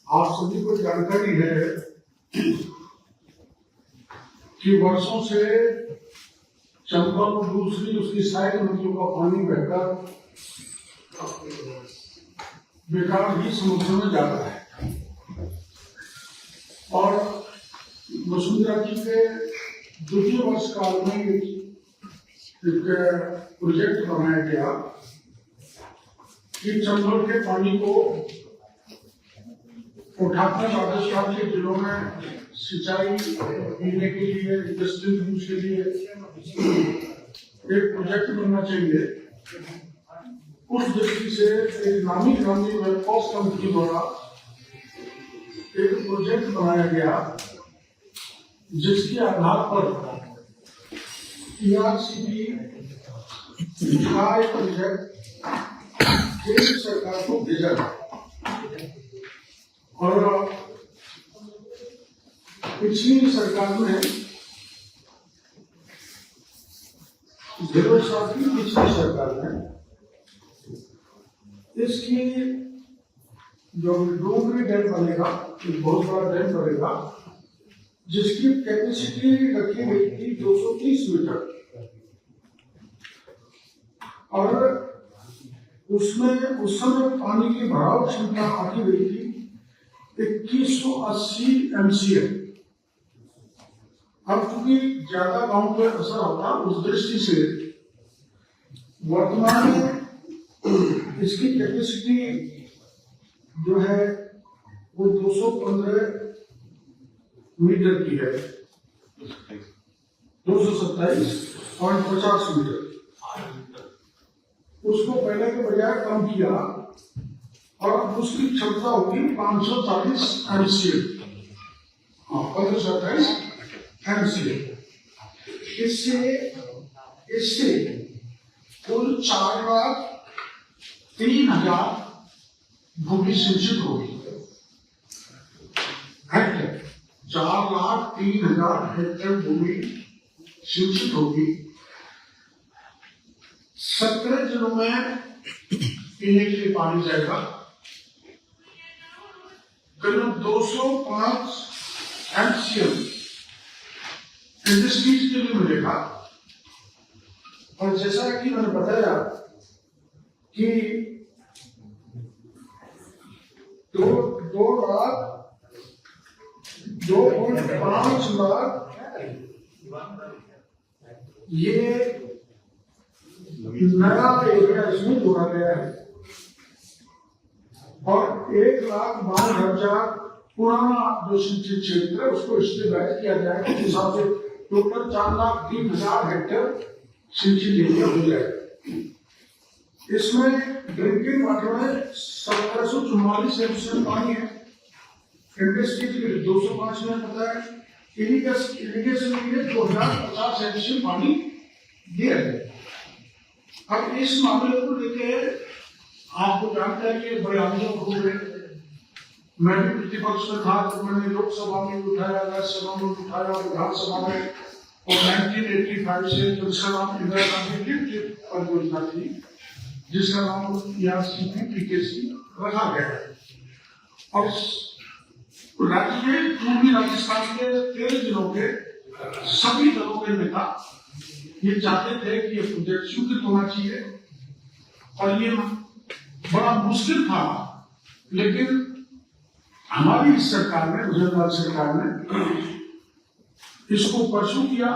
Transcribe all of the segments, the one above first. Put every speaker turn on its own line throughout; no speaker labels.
आप सभी को जानकारी है कि वर्षों से चंबल और दूसरी उसकी साइड नदियों का पानी बहकर बेकार ही समुद्र में जा रहा है। और वसुंधरा जी के द्वितीय वर्ष काल में एक प्रोजेक्ट बनाया गया कि चंबल के पानी को उठाकर राजस्थान के जिलों में सिंचाई पीने के लिए, इंडस्ट्रियल यूज के लिए एक प्रोजेक्ट बनना चाहिए। उस दृष्टि से एक नामी वेबकॉस कंपनी द्वारा एक प्रोजेक्ट बनाया गया, जिसके आधार पर टीआरसीपी का एक प्रोजेक्ट केंद्र सरकार को भेजा गया। और पिछली सरकार में पिछली सरकार में इसकी जो डोंगरी डैम बनेगा, एक बहुत बड़ा डैम बनेगा, जिसकी कैपेसिटी रखी गई थी 230 मीटर। और उसमें उस समय पानी की भराव क्षमता आती गई थी 2180 MCM। अब चूंकि ज्यादा गांव पर असर होता, उस दृष्टि से वर्तमान में इसकी कैपेसिटी जो है वो 215 मीटर की है, 227.50 मीटर। उसको पहले के बजाय कम किया और उसकी क्षमता होगी 540 MCM। 527 MCM। इससे कुल 4,03,000 भूमि सिंचित होगी। हेक्टेयर 4,03,000 हेक्टेयर भूमि सिंचित होगी। 17 जिलों में पीने के लिए पानी जाएगा। करीब 205 MCM इंडस्ट्रीज के लिए मिलेगा। और जैसा कि मैंने बताया कि 2.5 लाख ये नया एरिया इसमें जोड़ा गया है और 1,52,000 पुराना जो सिंचित क्षेत्र है उसको स्टेबलाइज किया जाएगा। उस हिसाब से टोटल 4,03,000 हेक्टेयर सिंचित एरिया हो जाएगा। इसमें ड्रिंकिंग वाटर में 1744 MCM पानी है। इंडस्ट्री के लिए 205 में पता है, इरिगेशन के लिए 2,050 MCM पानी दिया है। अब इस मामले को लेके आपको जानकारी है, बड़े आंदोलन हो गए। मैं भी प्रतिपक्ष में था, तो मैंने लोकसभा में उठाया, राज्यसभा में उठाया, विधानसभा में। और 1985 से जो नाम इंदिरा गांधी लिफ्ट परियोजना थी, जिसका नाम PKC रखा गया है। और राज्य में पूर्वी राजस्थान के 13 जिलों के सभी दलों के नेता ये चाहते थे कि ये प्रोजेक्ट स्वीकृत होना चाहिए। और ये बड़ा मुश्किल था, लेकिन हमारी इस सरकार ने, गुजरात सरकार ने इसको परसू किया।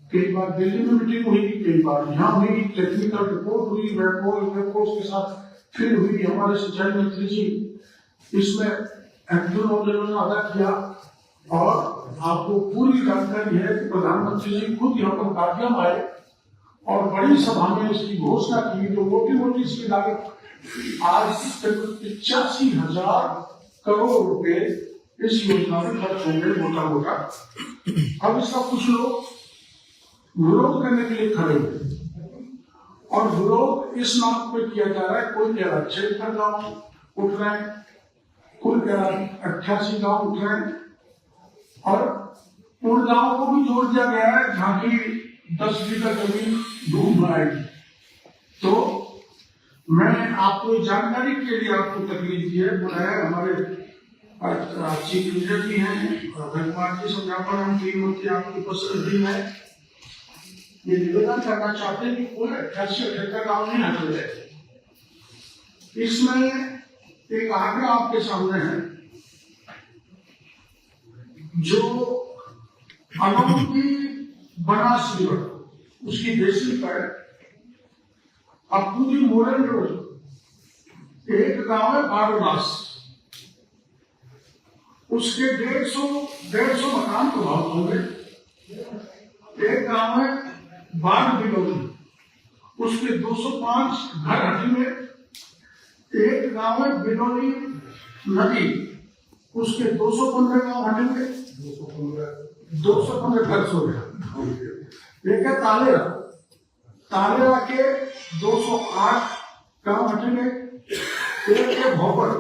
कई बार दिल्ली में मीटिंग हुई, कई बार यहाँ हुई, टेक्निकल रिपोर्ट हुई, वेबकोर्स के साथ फिर हुई। हमारे सिंचाई मंत्री जी इसमें एक्टिव रोल अदा किया। और आपको पूरी जानकारी है कि प्रधानमंत्री जी खुद यहाँ पर कार्यक्रम आए और बड़ी सभा में इसकी घोषणा की। तो मोटी इसकी लागत आज 85,000 करोड़ रुपए इस योजना में खर्च होंगे, मोटा। अब इसका कुछ लोग विरोध करने के लिए खड़े हुए और विरोध इस नाम पे किया जा रहा है। कोई कह रहा 76 गाँव उठ रहे हैं, कोई कह रहा 88 गाँव उठ रहे हैं। और उन गाँव को भी जोड़ दिया गया है जहाँ की 10 बीघा जमीन डूब आएगी। तो मैं आपको जानकारी के लिए आपको तकलीफ दी है, बुलाया हमारे चीफ इंजीनियर जी हैं धन्यवाद जी समझापन हम की मूर्ति आपकी उपस्थिति है। ये निवेदन करना चाहते हैं कि कोई 88 गाँव नहीं हटे। इसमें एक आग्रह आपके सामने है, जो अनोखी बनास रिवर उसकी बेसिस पर अब पूरी मोरन रोड एक गांव है बारोदास, उसके 150 मकान प्रभावित होंगे। एक गांव है बाढ़ बिलोली, उसके 205 घर हटेंगे। एक गांव है बिलोली नदी, उसके 215 गांव हटेंगे। 215 घर सो गया। एक है तालेरा के 208 गांव हटेंगे। एक है भोपर,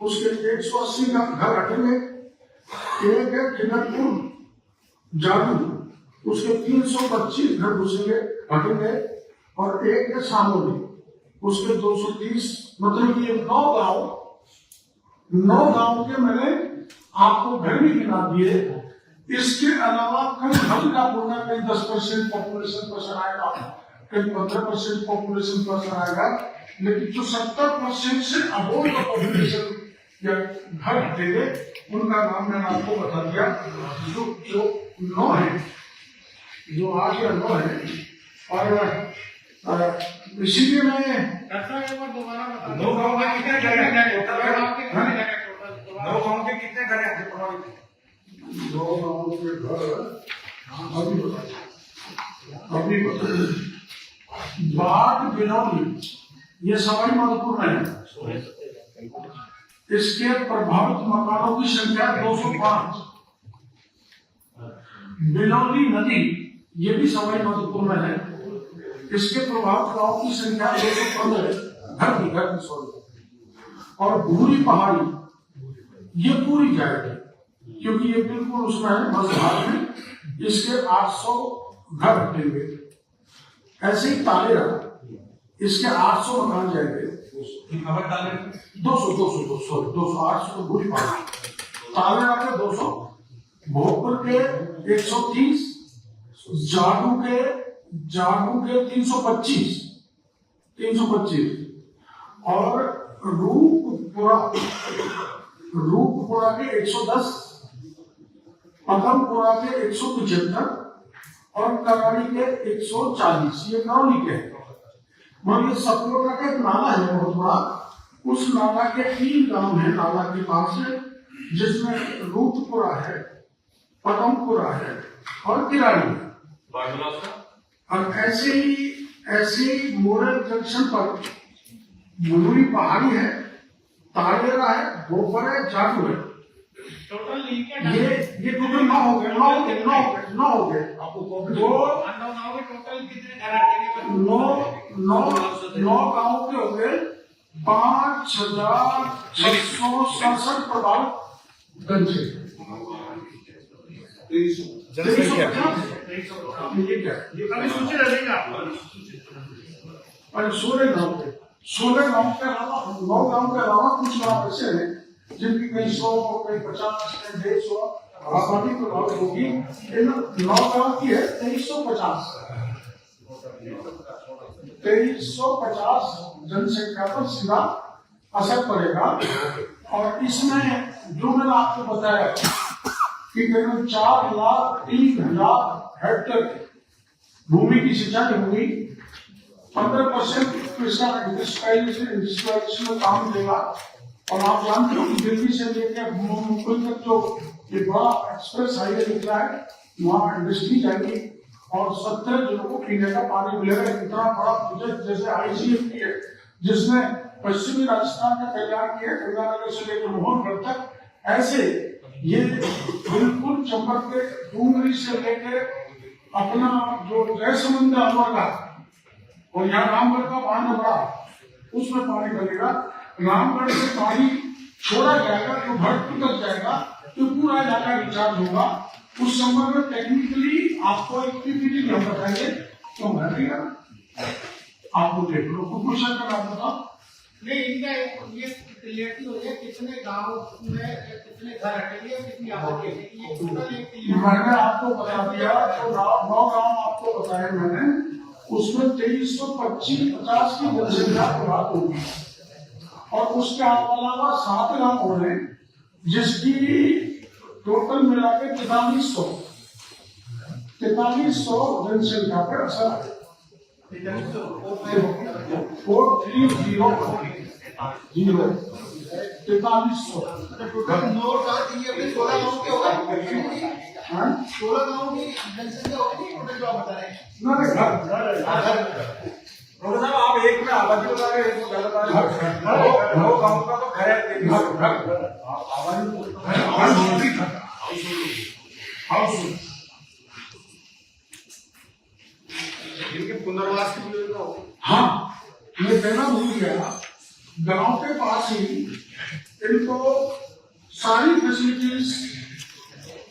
उसके 180 का घर हटेंगे। एक है किन्नरपुर जादू, उसके 325 घर घुसेंगे हटेंगे। और एक है सामोली, उसके 230, मतलब ये 9 गांव के मैंने आपको घर भी गिना दिए। इसके अलावा कई हल्का पूर्णा कहीं 10% पॉपुलेशन पर्सन आएगा, कहीं 15% पॉपुलेशन पर्सन आएगा, लेकिन जो 70% से अबोव का पॉपुलेशन या घर हटेंगे उनका नाम मैंने आपको बता दिया। जो 9 है, जो 8 या 9 है। और इसीलिए मैं दोबारा बता 9 गाँव के कितने घर हैं? 9 गाँव के कितने घर हैं? 2 गाँव के घर अभी बता बाढ़ बिनौली, ये सवाई माधोपुर में है। इसके प्रभावित मकानों की संख्या 205। बिनौली नदी, ये भी सवाई माधोपुर में है। इसके प्रभावित गांव की संख्या 215 घर की सॉरी। और भूरी पहाड़ी ये पूरी जाएगी, क्योंकि ये बिल्कुल उसमें है मजभाग में। इसके 800 घर हटेंगे। ऐसे ही तालेरा, इसके 800 मकान जाएंगे। 200 भूरी पहाड़ी, तालेरा के 200, भोजपुर के 130, जाडू के 325 और रूपपुरा के 110, पदमपुरा के 175 और कराड़ी के 140। ये करौली के मतलब ये सतलोटा का एक नाला है बहुत बड़ा। उस नाला के 3 गांव है नाला के पास है, जिसमें रूपपुरा है, पदमपुरा है और किराड़ी है। और ऐसे ही मोरल जंक्शन पर मुनूरी पहाड़ी है, तालेरा है, भोपर है, जाटू है। टोटल ये टोटल 9 हो गए। आपको टोटल कितने घर आते 9 गाँव के हो गए 5667 प्रभावित गंजे। जनसंख्या ये क्या ये कभी सोचे रहेगा। और 16 गाँव के अलावा 9 गाँव के अलावा कुछ गाँव ऐसे हैं जिनकी कहीं 100, कहीं 50, कहीं 150 आबादी प्रभावित होगी। इन 9 गाँव की है 2350 जनसंख्या पर सीधा असर पड़ेगा। और इसमें जो मैंने आपको बताया कि करीब 4,03,000 हेक्टेयर भूमि की सिंचाई होगी। 15% इसका इंडस्ट्रियलाइजेशन में काम देगा। और आप जानते हो कि दिल्ली से लेकर मुंबई तक जो ये बड़ा एक्सप्रेस हाईवे निकला है, वहाँ इंडस्ट्री जाएगी और 70 जिलों को पीने का पानी मिलेगा। इतना बड़ा प्रोजेक्ट जैसे ICFP है, जिसने पश्चिमी राजस्थान का कल्याण किया, गंगानगर से लेकर मोहनगढ़ तक। ऐसे ये बिल्कुल चंबल के डूंगरी से लेकर अपना जो जयसमुंद अलवर और यहाँ रामगढ़ का बांध बड़ा, उसमें पानी बनेगा। रामगढ़ से पानी छोड़ा जाएगा तो भरतपुर तक जाएगा, तो पूरा इलाका रिचार्ज होगा। उस संबंध में टेक्निकली आपको एक PPT हम बताएंगे, तो भरेगा आपको देख लो। कुछ क्वेश्चन का नाम बताओ। नहीं, इनका ये क्लियरिटी हो जाए कितने गांव में कितने घर हटेंगे, कितनी आबादी हटेगी, ये टोटल एक मैंने आपको बता दिया। तो 9 गांव आपको बताए मैंने, उसमें 2350 की जनसंख्या प्रभावित होगी और उसके अलावा 7 गांव हो रहे हैं जिसकी टोटल मिला के 4300 जनसंख्या पर असर आए। 4300 टोटल 9 16 गाँव के होगा, 16 गाँव की जनसंख्या होगी टोटल जो आप बता रहे हैं।
साहब आप एक में आबादी बता रहे हैं, एक में गलत आ रहे हैं। 9 गाँव का तो घर है, इनके पुनर्वास की योजना हो।
हाँ, मैं कहना भूल गया, गांव के पास ही इनको सारी फैसिलिटीज,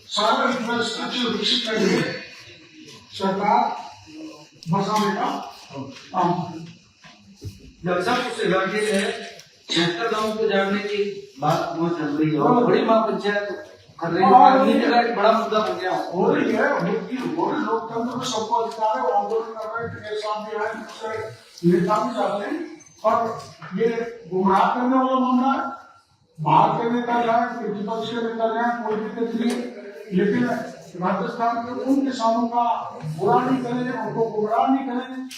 सारा इंफ्रास्ट्रक्चर विकसित करके सरकार बसाने का काम करे।
जब सब उस इलाके में 76 गाँव को जाने की बात वहाँ चल रही है और बड़ी महापंचायत कर रही है, एक बड़ा मुद्दा बन गया
हो रही है। लोकतंत्र में सबको अधिकार है, वो आंदोलन कर रहे हैं, मेरे साथ भी आए, दूसरे नेता भी जाते हैं और ये गुमराह करने वाला मामला है। बाहर के नेता जाए, प्रतिपक्ष के नेता जाए, कोई दिक्कत नहीं है, लेकिन राजस्थान के उन किसानों का बुरा नहीं करें, उनको गुमराह नहीं करें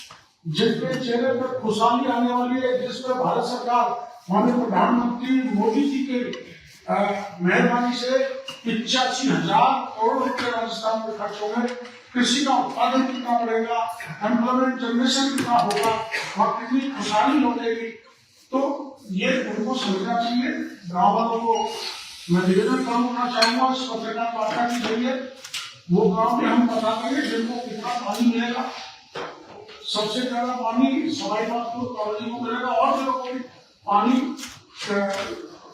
जिनके चेहरे पर खुशहाली आने वाली है, जिसमें भारत सरकार माननीय प्रधानमंत्री मोदी जी के मेहरबानी से 85,000 करोड़ रुपए राजस्थान में खर्च हो गए। कृषि का उत्पादन कितना बढ़ेगा, एम्प्लॉयमेंट जनरेशन कितना होगा और कितनी खुशहाली लौटेगी, तो ये उनको समझना चाहिए। गाँव वालों को मैं निवेदन करना चाहूंगा इस पत्रकार वार्ता के जरिए, वो गाँव में हम पता करें जिनको कितना पानी मिलेगा। सबसे ज्यादा पानी सवाई बागपुर कॉलोनी को मिलेगा और लोगों को भी पानी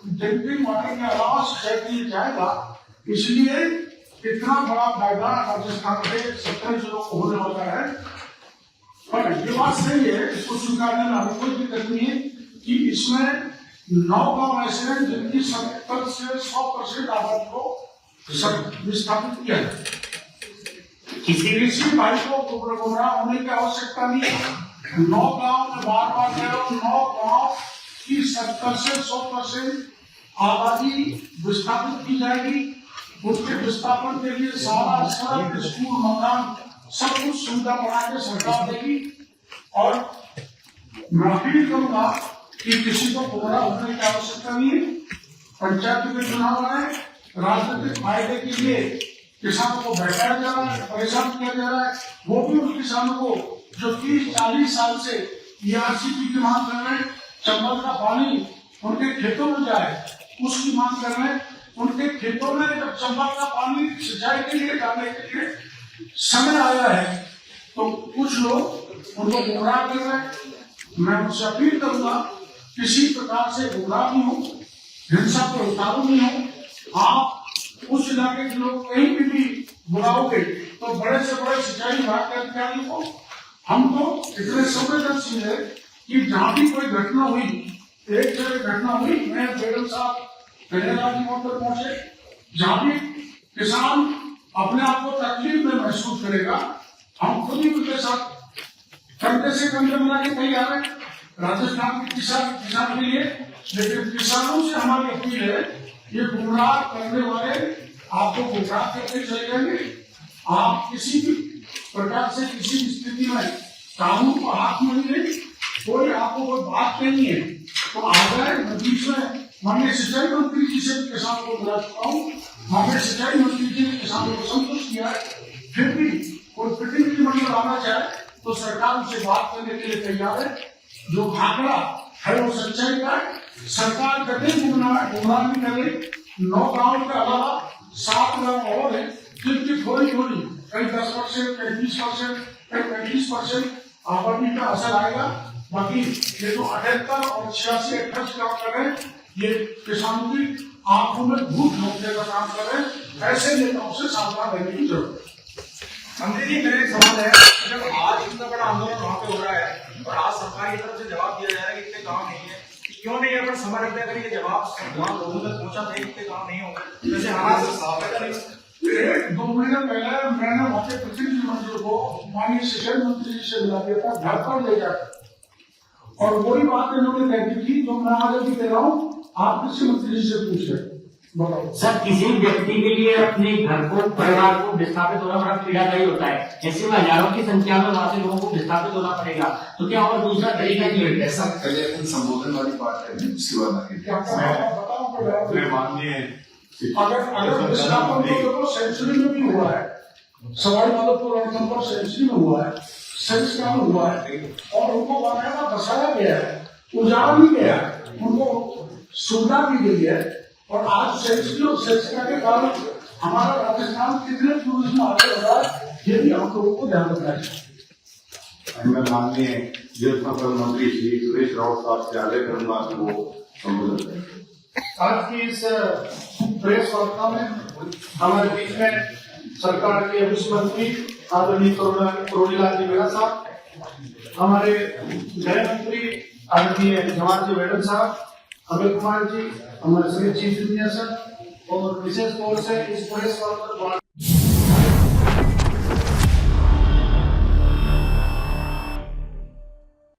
ड्रिंकिंग वाटर के अलावा सिंचाई के लिए जाएगा। इसलिए इतना बड़ा फायदा राजस्थान के 17 जिलों को होने वाला है। पर ये बात सही है, इसको स्वीकारने में हमें कोई दिक्कत नहीं है कि इसमें 9 गाँव ऐसे हैं जिनकी 70 से 100% आबादी को विस्थापित किया है। किसी भाई को गुमराह होने की आवश्यकता नहीं है। 9 गाँव में बार बार कह रहा हूँ, 9 गाँव की 70 से 100% आबादी विस्थापित की जाएगी। उनके विस्थापन के लिए सारा सड़क, स्कूल, मकान सब कुछ सुविधा बना के सरकार देगी। और मैं अपील करूंगा कि किसी को गुमराह होने की आवश्यकता नहीं है। पंचायत के चुनाव आए, राजनीतिक फायदे के लिए किसानों को बैठाया जा रहा है, परेशान किया जा रहा है, वो भी उन किसानों को जो 30-40 साल से ERCP की मांग कर रहे हैं, चंबल का पानी उनके खेतों में जाए उसकी मांग कर रहे हैं। उनके खेतों में जब चंबल का पानी सिंचाई के लिए डालने के लिए समय आया है तो कुछ लोग उनको गुमराह कर रहे हैं। मैं उनसे अपील करूंगा किसी प्रकार से गुमराह नहीं हो, हिंसा पर उतारू नहीं हो। आप उस इलाके के लोग कहीं भी बुलाओगे तो बड़े से बड़े सिंचाई विभाग के अधिकारियों को हम तो इतने संवेदनशील है कि जहाँ भी कोई घटना हुई, एक जगह घटना हुई, मैं बेगम साहब कन्यालाल जी वहां पर पहुंचे, जहाँ भी किसान अपने आप को तकलीफ में महसूस करेगा, हम खुद ही उनके साथ कंधे से कंधे मिला के तैयार है राजस्थान के किसान के लिए। लेकिन किसानों से हमारी अपील है, ये गुमराह करने वाले आपको गुमराह करके चले जाएंगे। आप किसी भी प्रकार से किसी भी स्थिति में कानून को हाथ में नहीं, कोई आपको कोई बात नहीं है तो आ जाए। बीच में माननीय सिंचाई मंत्री जी से किसान को बुला चुका हूँ, माननीय सिंचाई मंत्री जी ने किसानों को संतुष्ट किया है। फिर भी कोई प्रतिनिधिमंडल आना चाहे तो सरकार उसे बात करने के लिए तैयार है। जो आंकड़ा है वो सच्चाई का है। सरकार कभी गुमराह नहीं करे। 9 गाँव के अलावा 7 गाँव और है जिनकी थोड़ी कहीं 10%, कहीं 20%, कहीं 35% आबादी का असर आएगा। बाकी ये जो 78 और 86, 28 गाँव कर रहे हैं, ये किसानों की आंखों में धूप झोंकने का काम कर रहे हैं। ऐसे नेताओं से सावधान रहने की जरूरत है।
मंत्री जी, मेरा एक सवाल है, जब आज इतना बड़ा आंदोलन वहाँ पे हो रहा है और आज सरकार की तरफ से जवाब दिया जा रहा है कि इतने गाँव नहीं है, क्यों नहीं अपन समय रखते? अगर ये जवाब वहाँ लोगों तक पहुंचा था कि काम नहीं होगा, जैसे हालात से साफ है नहीं।
2 महीने पहले मैंने वहाँ के प्रतिनिधि मंडल को माननीय सिंचाई मंत्री जी से मिला दिया था, घर पर ले जाकर, और वही बात इन्होंने कह दी थी जो मैं आज भी कह रहा हूँ, आप कृषि मंत्री जी से पूछे।
सर, किसी व्यक्ति के लिए अपने घर को, परिवार को विस्थापित होना बड़ा पीड़ादायी होता है। ऐसे में हजारों की संख्या में वहाँ से लोगों को विस्थापित होना पड़ेगा, तो क्या और दूसरा तरीका नहीं है?
ऐसा पहले अपन संबोधन वाली बात करें, उसके बाद आगे
मैं माननीय अगर विस्थापन तो देखो सेंचुरी में भी हुआ है, सवाई माधोपुर और नंबर सेंचुरी में हुआ है, संस्कार हुआ है, और उनको बाकायदा बसाया गया है, उजाड़ा भी गया है, उनको सुविधा भी दी है। और आज सेंचुरी और सेंचुरी के कारण हमारा राजस्थान कितने टूरिज्म आगे बढ़ा है, ये भी हम लोगों को ध्यान रखना चाहिए।
मैं माननीय जल संपदा मंत्री श्री सुरेश राउत साहब से आग्रह करूंगा कि वो संबोधन करें।
आज की इस प्रेस वार्ता में हमारे बीच में सरकार के वित्त मंत्री आदरणीय करोड़ीलाल जी मेहरा साहब, हमारे गृह मंत्री आदरणीय जवाहर जी वेडन साहब, अमित कुमार जी, हमारे सभी चीफ इंजीनियर सर, और विशेष तौर से इस प्रेस वार्ता